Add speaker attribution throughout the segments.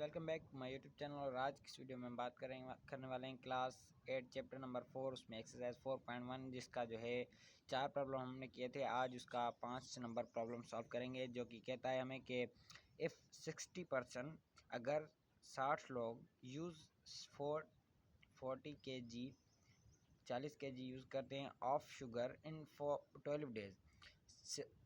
Speaker 1: Welcome back my YouTube channel. और आज की वीडियो में हम बात करने वाले हैं क्लास 8 चैप्टर नंबर 4 उसमें एक्सरसाइज 4.1 जिसका जो है 4 प्रॉब्लम हमने किए थे। आज उसका 5 नंबर प्रॉब्लम सॉल्व करेंगे, जो कि कहता है हमें कि इफ़ 60% अगर 60 लोग यूज़ 40 kg यूज़ करते हैं ऑफ शुगर इन 12 डेज।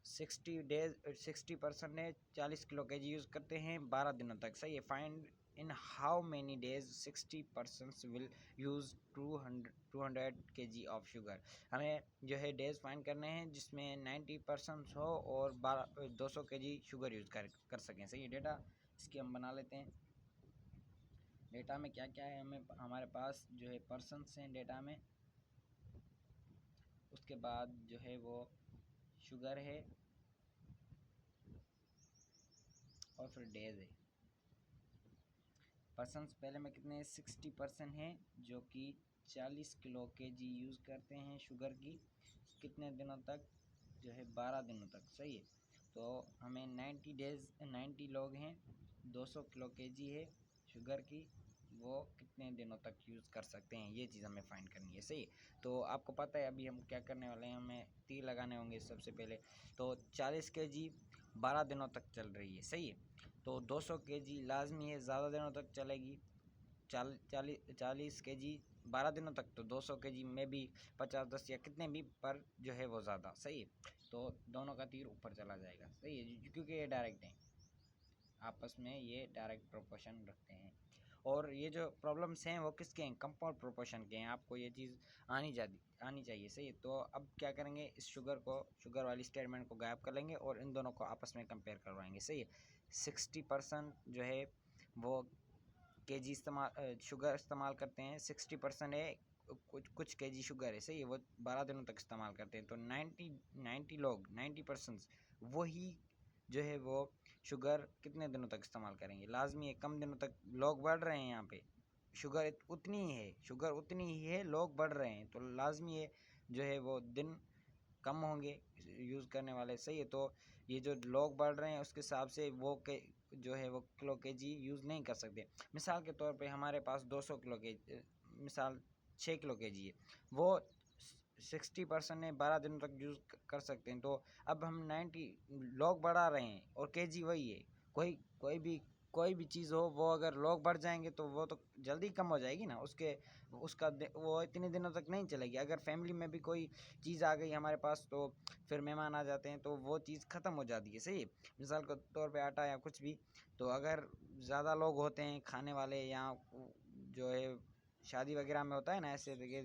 Speaker 1: 60% ने 40 किलो kg यूज़ करते हैं 12 दिनों तक। सही है। Find in how many days 60% will use 200 kg of sugar. हमें जो है डेज फाइंड करने हैं जिसमें 90% हो और 200 kg शुगर यूज़ कर सकें। सही है। डेटा इसकी हम बना लेते हैं। डेटा में क्या क्या है, हमारे पास जो है पर्सनस हैं डेटा में, उसके बाद जो है वो शुगर है और फिर डेज है। पर्सनस पहले में कितने 60% हैं जो कि 40 किलो kg यूज़ करते हैं शुगर की। कितने दिनों तक? जो है 12 दिनों तक। सही है। तो हमें 90 लोग हैं, 200 किलो kg है शुगर की, वो कितने दिनों तक यूज़ कर सकते हैं, ये चीज़ हमें फाइंड करनी है। सही। तो आपको पता है अभी हम क्या करने वाले हैं, हमें तीर लगाने होंगे सबसे पहले। तो 40 kg 12 दिनों तक चल रही है। सही है। तो 200 kg लाजमी है, ज़्यादा दिनों तक चलेगी। 40 kg 12 दिनों तक, तो 200 kg में भी 50-10 या कितने भी पर जो है वो ज़्यादा। सही है। तो दोनों का तीर ऊपर चला जाएगा। सही है, क्योंकि ये डायरेक्ट हैं, आपस में ये डायरेक्ट प्रोपोर्शन रखते हैं। और ये जो प्रॉब्लम्स हैं वो किसके हैं? कंपाउंड प्रोपोर्शन के हैं। आपको ये चीज़ आनी चाहिए। सही है। तो अब क्या करेंगे, इस शुगर वाली स्टेटमेंट को गायब कर लेंगे और इन दोनों को आपस में कंपेयर करवाएंगे। सही है। 60% जो है वो केजी शुगर इस्तेमाल करते हैं, 60% है कुछ केजी शुगर है। सही है। वो 12 दिनों तक इस्तेमाल करते हैं। तो 90 लोग 90% वही जो है वो शुगर कितने दिनों तक इस्तेमाल करेंगे? लाजमी है, कम दिनों तक लोग बढ़ रहे हैं, यहाँ पे शुगर उतनी ही है, लोग बढ़ रहे हैं, तो लाजमी है जो है वो दिन कम होंगे यूज़ करने वाले। सही है। तो ये जो लोग बढ़ रहे हैं उसके हिसाब से वो के जो है वो किलो kg यूज़ नहीं कर सकते। मिसाल के तौर पे हमारे पास 200 किलो kg, मिसाल 6 किलो kg है, वो 60% ने 12 दिनों तक यूज़ कर सकते हैं। तो अब हम 90 लोग बढ़ा रहे हैं और kg वही है। कोई भी चीज़ हो, वो अगर लोग बढ़ जाएंगे तो वो तो जल्दी कम हो जाएगी ना, वो इतने दिनों तक नहीं चलेगी। अगर फैमिली में भी कोई चीज़ आ गई हमारे पास तो फिर मेहमान आ जाते हैं तो वो चीज़ ख़त्म हो जाती है। सही है। मिसाल के तौर पे आटा या कुछ भी, तो अगर ज़्यादा लोग होते हैं खाने वाले, या जो है शादी वगैरह में होता है ना, ऐसे देखिए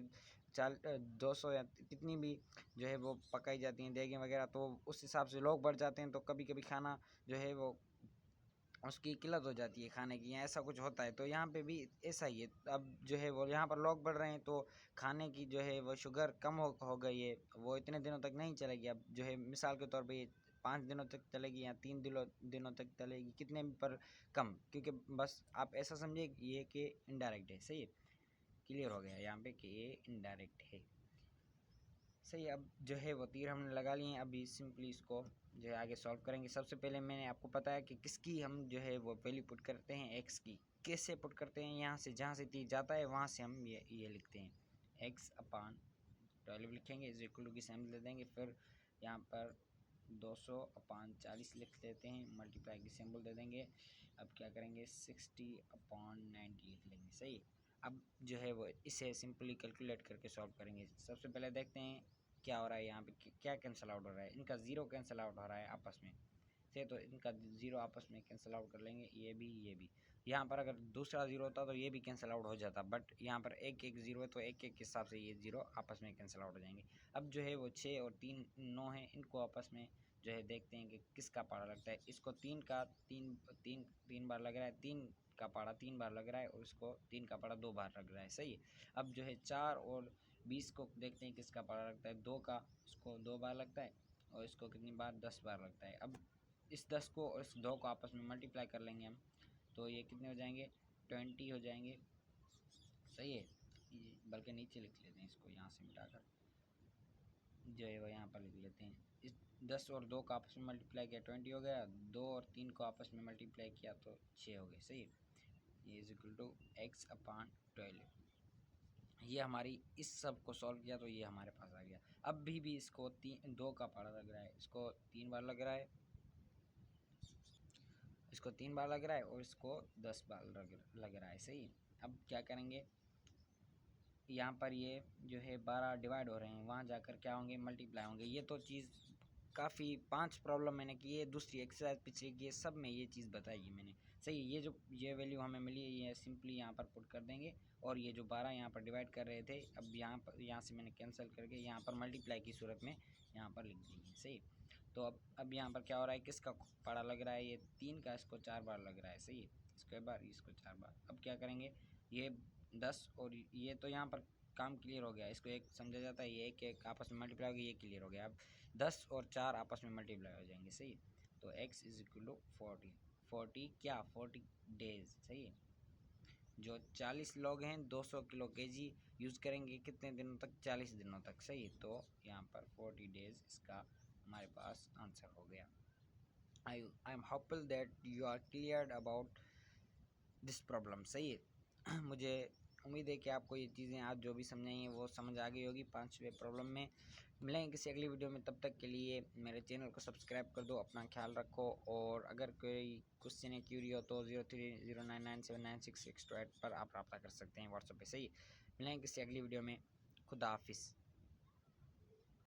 Speaker 1: 200 या कितनी भी जो है वो पकाई जाती हैं देगें वगैरह, तो उस हिसाब से लोग बढ़ जाते हैं, तो कभी कभी खाना जो है वो उसकी किल्लत हो जाती है खाने की, या ऐसा कुछ होता है। तो यहाँ पे भी ऐसा ही है। अब जो है वो यहाँ पर लोग बढ़ रहे हैं तो खाने की जो है वो शुगर कम हो गई है, वो इतने दिनों तक नहीं चलेगी। अब जो है मिसाल के तौर पे ये 5 दिनों तक चलेगी या 3 दिनों तक चलेगी, कितने पर कम, क्योंकि बस आप ऐसा समझिए ये कि इनडायरेक्ट है। सही है। क्लियर हो गया यहाँ पे कि ये इनडायरेक्ट है। सही। अब जो है वो तीर हमने लगा लिए हैं, अभी सिंपली इसको जो है आगे सॉल्व करेंगे। सबसे पहले मैंने आपको बताया कि किसकी हम जो है वो वैल्यू पुट करते हैं, एक्स की। कैसे पुट करते हैं? यहाँ से जहाँ से तीर जाता है वहाँ से हम ये लिखते हैं, x/12 लिखेंगे, इज इक्वल टू की सैम्पल दे देंगे, फिर यहाँ पर 200/40 लिख लेते हैं, मल्टीप्लाई की सिंबल दे देंगे। अब क्या करेंगे, 60/90 लिख लेंगे। सही। अब जो है वो इसे सिंपली कैलकुलेट करके सॉल्व करेंगे। सबसे पहले देखते हैं क्या हो रहा है, यहाँ पे क्या कैंसिल आउट हो रहा है। इनका ज़ीरो कैंसिल आउट हो रहा है आपस में से, तो इनका ज़ीरो आपस में कैंसिल आउट कर लेंगे, ये भी। यहाँ पर अगर दूसरा ज़ीरो होता तो ये भी कैंसिल आउट हो जाता, बट यहाँ पर एक ज़ीरो है तो एक के हिसाब से ये ज़ीरो आपस में कैंसिल आउट हो जाएंगे। अब जो है वो 6 और 3 9 है, इनको आपस में जो है देखते हैं कि किसका पारा लगता है। इसको 3 बार लग रहा है, 3 का पारा 3 बार लग रहा है, और इसको 3 का पारा 2 बार लग रहा है। सही है। अब जो है 4 और 20 को देखते हैं किसका पारा लगता है। 2 का इसको 2 बार लगता है, और इसको कितनी बार? 10 बार लगता है। अब इस 10 को और इस 2 को आपस में मल्टीप्लाई कर लेंगे हम, तो ये कितने हो जाएंगे? 20 हो जाएंगे। सही है। बल्कि नीचे लिख लेते हैं, इसको यहाँ से मिटाकर जो है वो यहाँ पर लिख लेते हैं। इस 10 और 2 का आपस में मल्टीप्लाई किया 20 हो गया, 2 और 3 को आपस में मल्टीप्लाई किया तो 6 हो गए। सही है। ये is equal to x upon 12। ये हमारी इस सब को सॉल्व किया तो ये हमारे पास आ गया। अब भी इसको 2 का पड़ा लग रहा है, इसको 3 बार लग रहा है, इसको 3 बार लग रहा है और इसको 10 बार लग रहा है। सही। अब क्या करेंगे, यहाँ पर ये जो है 12 डिवाइड हो रहे हैं, वहाँ जाकर क्या होंगे, मल्टीप्लाई होंगे। ये तो चीज़ काफ़ी 5 प्रॉब्लम मैंने की है, दूसरी एक्सरसाइज पिछले की है, सब में ये चीज़ बताई है मैंने। सही। ये वैल्यू हमें मिली है, ये सिंपली यहाँ पर पुट कर देंगे और ये जो 12 यहाँ पर डिवाइड कर रहे थे, अब यहाँ से मैंने कैंसिल करके यहाँ पर मल्टीप्लाई की सूरत में यहाँ पर लिख देंगे। सही। तो अब यहाँ पर क्या हो रहा है, किसका पड़ा लग रहा है, ये 3 का, इसको 4 बार लग रहा है। सही। इसको बार, इसको 4 बार। अब क्या करेंगे, ये 10 और ये तो यहाँ पर काम क्लियर हो गया, इसको एक समझा जाता है, ये एक आपस में मल्टीप्लाई हो गया, ये क्लियर हो गया। अब 10 और 4 आपस में मल्टीप्लाई हो जाएंगे। सही। तो x इज इक्वल टू 40 क्या, 40 डेज। सही है। जो 40 लोग हैं 200 किलो केजी यूज़ करेंगे कितने दिनों तक, 40 दिनों तक। सही। तो यहाँ पर 40 डेज इसका हमारे पास आंसर हो गया। I am hopeful that you are clear about this problem. सही है। मुझे उम्मीद है कि आपको ये चीज़ें आज जो भी समझाई हैं वो समझ आ गई होगी 5वें प्रॉब्लम में। मिलेंगे किसी अगली वीडियो में, तब तक के लिए मेरे चैनल को सब्सक्राइब कर दो, अपना ख्याल रखो। और अगर कोई क्वेश्चन या क्यूरी हो तो 0309979662 पर आप रब्ता कर सकते हैं व्हाट्सएप पे। सही। मिलेंगे किसी अगली वीडियो में। खुदा हाफिज़।